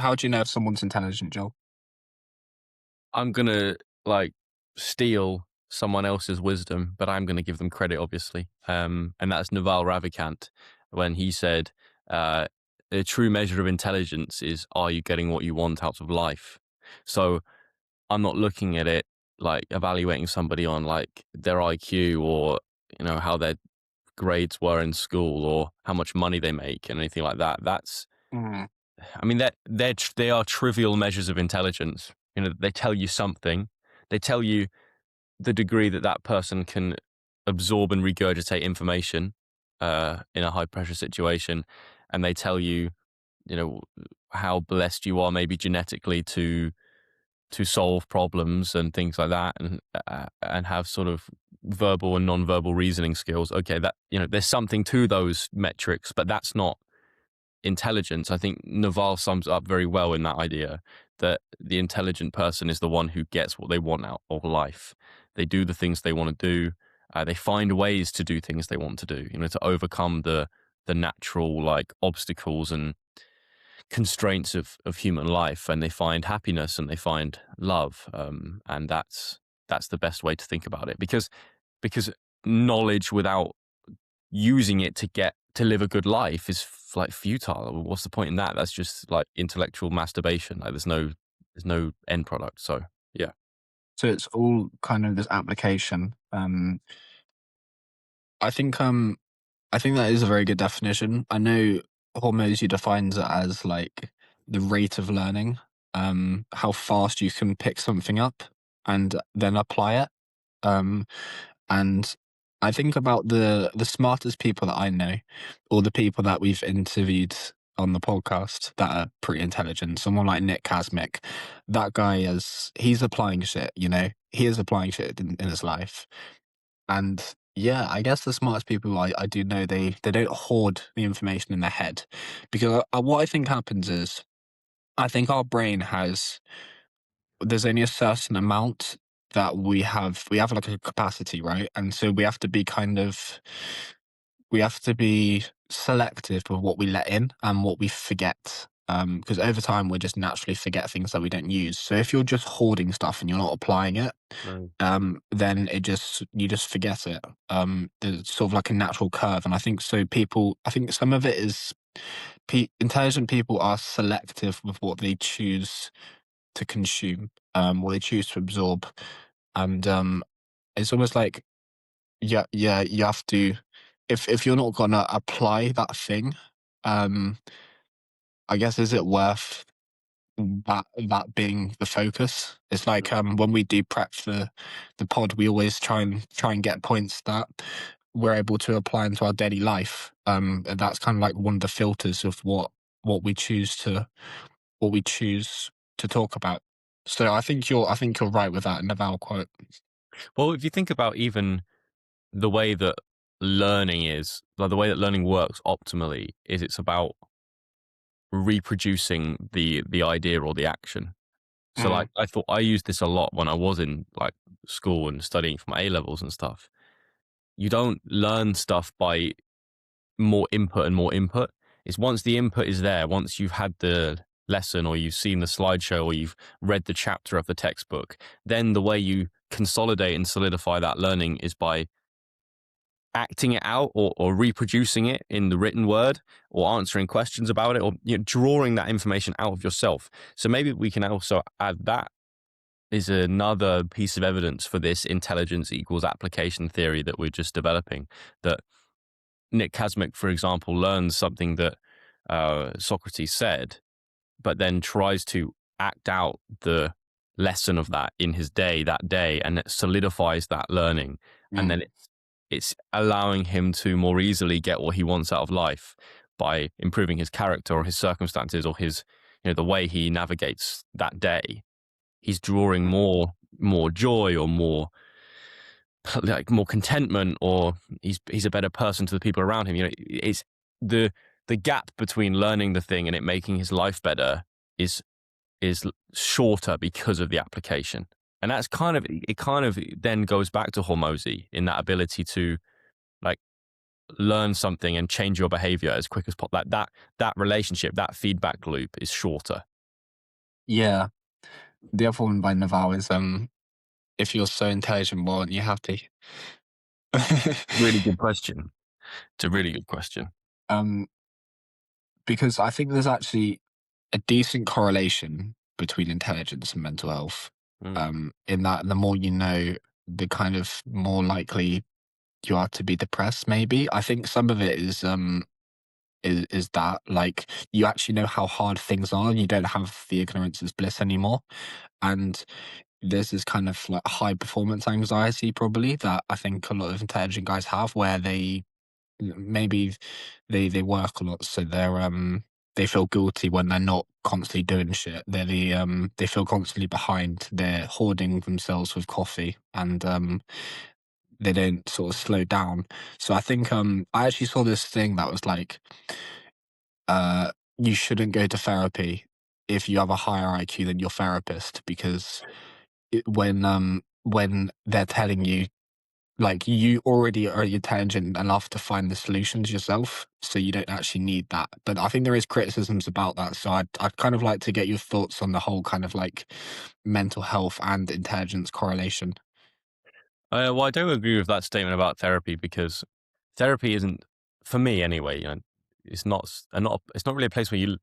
how do you know if someone's intelligent, Joel? I'm gonna like steal someone else's wisdom, but I'm gonna give them credit, obviously. And that's Naval Ravikant when he said, "A true measure of intelligence is are you getting what you want out of life." So I'm not looking at it like evaluating somebody on like their IQ or how their grades were in school or how much money they make and anything like that. Mm. I mean, they are trivial measures of intelligence. They tell you something. They tell you the degree that that person can absorb and regurgitate information in a high pressure situation, and they tell you, you know, how blessed you are, maybe genetically, to solve problems and things like that, and have sort of verbal and non-verbal reasoning skills. Okay, that there's something to those metrics, but that's not intelligence. I think Naval sums it up very well in that idea that the intelligent person is the one who gets what they want out of life. They do the things they want to do. They find ways to do things they want to do, to overcome the natural like obstacles and constraints of human life, and they find happiness and they find love. And that's the best way to think about it, because knowledge without using it to live a good life is like futile. What's the point in that? That's just like intellectual masturbation. Like there's no end product. So yeah. So it's all kind of this application. I think I think that is a very good definition. I know Hormozy defines it as like the rate of learning, how fast you can pick something up and then apply it. Um, and I think about the smartest people that I know, or the people that we've interviewed on the podcast that are pretty intelligent. Someone like Nick Kazmic, that guy he's applying shit. He is applying shit in his life. And yeah, I guess the smartest people I do know, they don't hoard the information in their head, because what I think happens is I think our brain there's only a certain amount that we have like a capacity, right? And so we have to be selective with what we let in and what we forget. Because over time we just naturally forget things that we don't use. So if you're just hoarding stuff and you're not applying it, Right. then you just forget it. There's sort of like a natural curve, and I think so. I think some of it is intelligent people are selective with what they choose to consume, what they choose to absorb, and it's almost like yeah, you have to. If you're not gonna apply that thing, um, I guess is it worth that being the focus? It's like when we do prep for the pod, we always try and get points that we're able to apply into our daily life. And that's kind of like one of the filters of what we choose to what we choose to talk about. So I think you're right with that Naval quote. Well, if you think about even the way that learning is, like the way that learning works optimally, is it's about reproducing the idea or the action. So Mm, like I thought I used this a lot when I was in like school and studying for my A levels and stuff. You don't learn stuff by more input and more input. It's once the input is there, once you've had the lesson or you've seen the slideshow or you've read the chapter of the textbook, then the way you consolidate and solidify that learning is by acting it out or reproducing it in the written word or answering questions about it or drawing that information out of yourself. So maybe we can also add that is another piece of evidence for this intelligence equals application theory that we're just developing. That Nick Kazmic, for example, learns something that Socrates said, but then tries to act out the lesson of that in his day that day, and it solidifies that learning. And mm, then it's allowing him to more easily get what he wants out of life by improving his character or his circumstances or his the way he navigates that day. He's drawing more joy or more like more contentment, or he's a better person to the people around him. It's the gap between learning the thing and it making his life better is shorter because of the application. And that's kind of then goes back to Hormozy in that ability to like learn something and change your behavior as quick as possible. Like that relationship, that feedback loop is shorter. Yeah. The other one by Naval is if you're so intelligent, why aren't you happy? Really good question. It's a really good question. um, because I think there's actually a decent correlation between intelligence and mental health. Mm. In that the more you know, the kind of more likely you are to be depressed. Maybe I think some of it is that like you actually know how hard things are, and you don't have the ignorance is bliss anymore. And there's this kind of like high performance anxiety probably that I think a lot of intelligent guys have, where maybe they work a lot, so they feel guilty when they're not constantly doing shit. They feel constantly behind. They're hoarding themselves with coffee, and they don't sort of slow down. So I think I actually saw this thing that was like you shouldn't go to therapy if you have a higher IQ than your therapist, because when they're telling you, like, you already are intelligent enough to find the solutions yourself, so you don't actually need that. But I think there is criticisms about that, so I'd kind of like to get your thoughts on the whole kind of like mental health and intelligence correlation. Well, I don't agree with that statement about therapy because therapy isn't, for me anyway. It's it's not really a place where you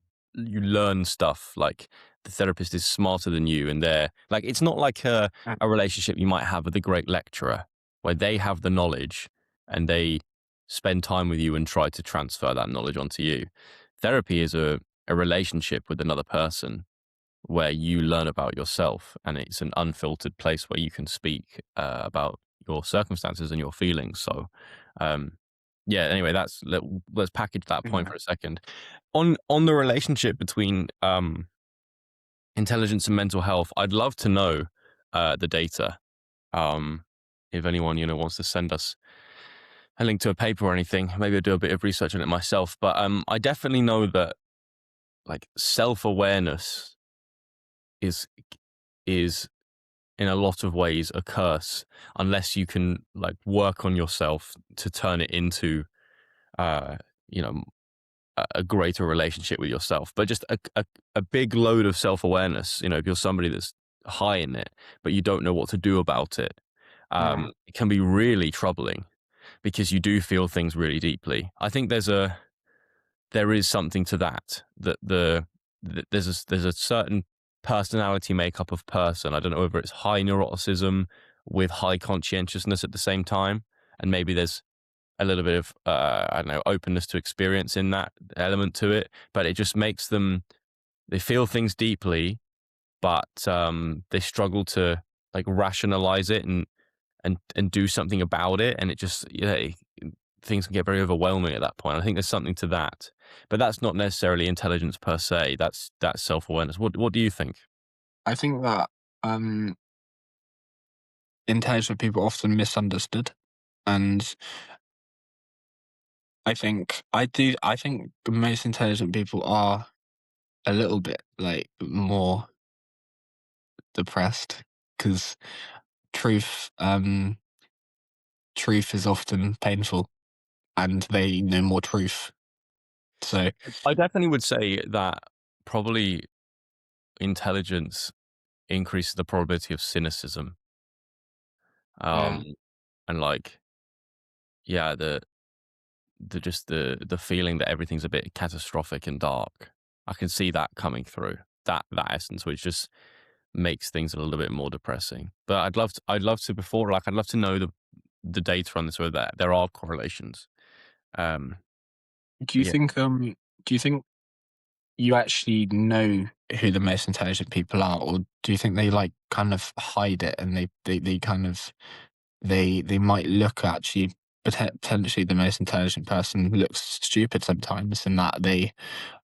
learn stuff. Like the therapist is smarter than you, and they're like, it's not like a relationship you might have with a great lecturer where they have the knowledge and they spend time with you and try to transfer that knowledge onto you. Therapy is a relationship with another person where you learn about yourself, and it's an unfiltered place where you can speak about your circumstances and your feelings. So, um, yeah. Anyway, let's package that point Yeah. for a second. On the relationship between intelligence and mental health, I'd love to know the data. Um, if anyone wants to send us a link to a paper or anything, maybe I'll do a bit of research on it myself. But I definitely know that like self awareness is is in a lot of ways a curse unless you can like work on yourself to turn it into uh you know a greater relationship with yourself. But just a big load of self-awareness, if you're somebody that's high in it but you don't know what to do about it, Mm. it can be really troubling because you do feel things really deeply. I think there is something to that. There's a certain personality makeup of person. I don't know whether it's high neuroticism with high conscientiousness at the same time, and maybe there's a little bit of I don't know, openness to experience in that element to it. But it just makes them, they feel things deeply, but they struggle to like rationalize it and do something about it, and it just things can get very overwhelming at that point. I think there's something to that, but that's not necessarily intelligence per se. That's self awareness. What do you think? I think that um intelligent people are often misunderstood, and I think most intelligent people are a little bit like more depressed, because truth truth is often painful, and they know more truth. So I definitely would say that probably intelligence increases the probability of cynicism. yeah, Um, and like, yeah, the feeling that everything's a bit catastrophic and dark. I can see that coming through, that essence, which just makes things a little bit more depressing. But I'd love to know the data on this, whether there are correlations. Um, do you yeah, think do you think you actually know who the most intelligent people are, or do you think they like kind of hide it, and they kind of they might look actually potentially the most intelligent person looks stupid sometimes, in that they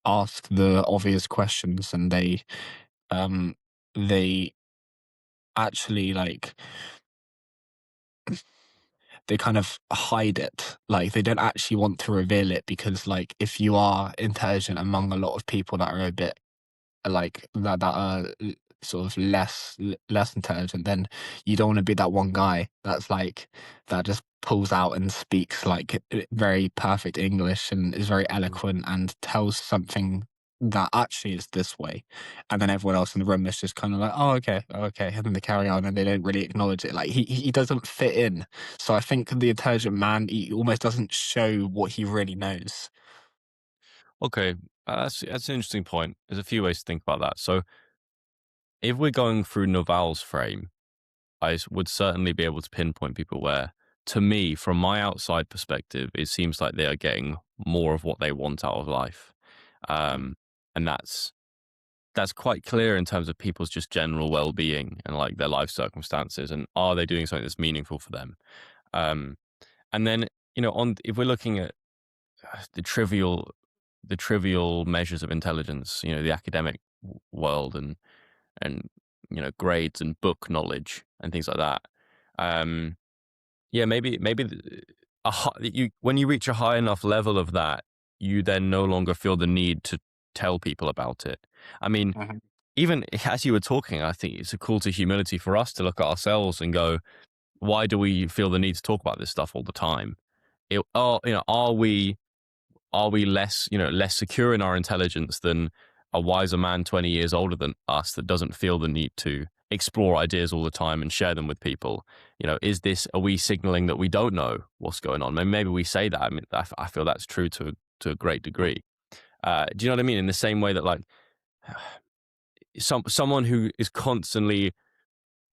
ask the obvious questions, and um they actually like they kind of hide it, like they don't actually want to reveal it, because like if you are intelligent among a lot of people that are a bit like that are sort of less intelligent, then you don't want to be that one guy that's like that just pulls out and speaks like very perfect English and is very eloquent and tells something that actually it's this way, and then everyone else in the room is just kind of like, oh, okay, and then they carry on and they don't really acknowledge it. Like he doesn't fit in. So I think the intelligent man, he almost doesn't show what he really knows. Okay, that's an interesting point. There's a few ways to think about that. So if we're going through Naval's frame, would certainly be able to pinpoint people where, to me, from my outside perspective, it seems like they are getting more of what they want out of life, and that's quite clear in terms of people's just general well-being and like their life circumstances, and are they doing something that's meaningful for them? Um, and then on if we're looking at the trivial measures of intelligence, the academic world and grades and book knowledge and things like that. Um, yeah, maybe when you reach a high enough level of that, you then no longer feel the need to tell people about it. I mean, Mhm. even as you were talking, I think it's a call to humility for us to look at ourselves and go, why do we feel the need to talk about this stuff all the time? Are we less secure in our intelligence than a wiser man 20 years older than us that doesn't feel the need to explore ideas all the time and share them with people? Are we signaling that we don't know what's going on? Maybe we say that. I mean, I feel that's true to a great degree. Do you know what I mean? In the same way that like someone who is constantly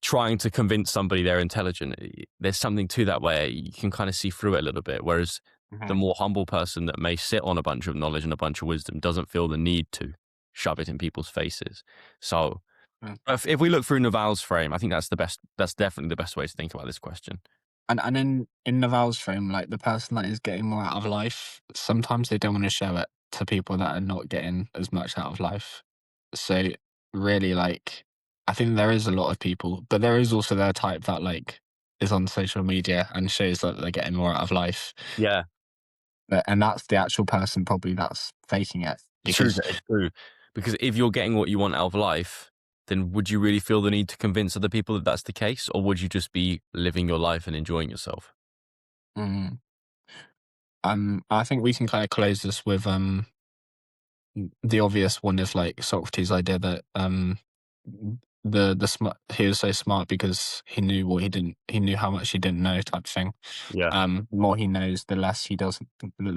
trying to convince somebody they're intelligent, there's something to that where you can kind of see through it a little bit. Whereas the Mhm. more humble person that may sit on a bunch of knowledge and a bunch of wisdom doesn't feel the need to shove it in people's faces. So Mm. if we look through Naval's frame, I think that's the best. That's definitely the best way to think about this question. And in Naval's frame, like the person that is getting more out of life, sometimes they don't want to show it to people that are not getting as much out of life. So really, like, I think there is a lot of people, but there is also their type that like is on social media and shows that they're getting more out of life. Yeah, And that's the actual person probably that's faking it it's true. because It's true. Because if you're getting what you want out of life, then would you really feel the need to convince other people that that's the case, or would you just be living your life and enjoying yourself? mm, I think we can kind of close this with the obvious one is like Socrates' idea that the smart he was so smart because he knew what he knew how much he didn't know type thing. Yeah. The more he knows, the less he doesn't the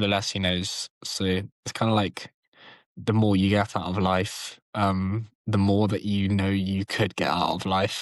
less he knows. So it's kind of like the more you get out of life, the more that you know you could get out of life.